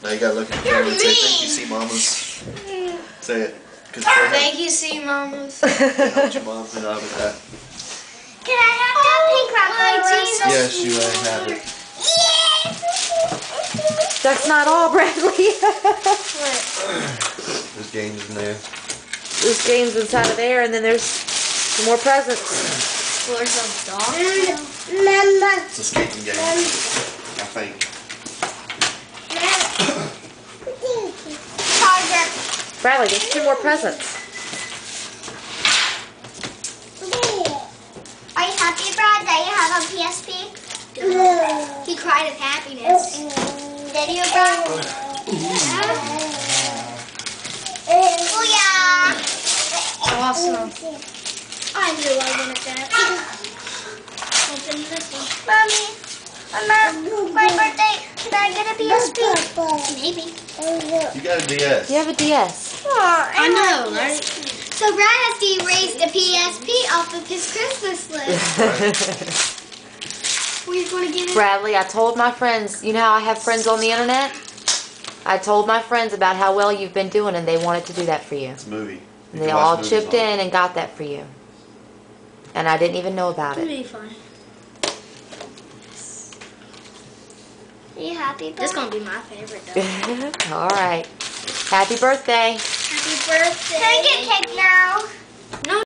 Now you gotta look at the camera and say thank you, see mamas. Say it. Thank you, see mamas. Helped your mom and out with that. Can I have that pink wrapper? Yes, you may have it. That's not all, Bradley. There's games in there. There's games inside of there, and then there's some more presents. Well, there's a dog. It's a skating game. I think. Bradley, there's 2 more presents. Are you happy, Brad, that you have a PSP? He cried of happiness. Did you, Brad? Oh, yeah. Awesome. I knew I wanted that. Open this one. Mommy, my birthday, can I get a PSP? Maybe. You got a DS. You have a DS. I know, right? So Brad has to erase the PSP off of his Christmas list. We're going to get it. Bradley, I told my friends, you know how I have friends on the internet? I told my friends about how well you've been doing, and they wanted to do that for you. It's a movie. And they all chipped in and got that for you. And I didn't even know about It'll it. be fun. Are you happy, Brad? This is going to be my favorite, though. All right. Happy birthday. Happy birthday. Can I get cake now? No.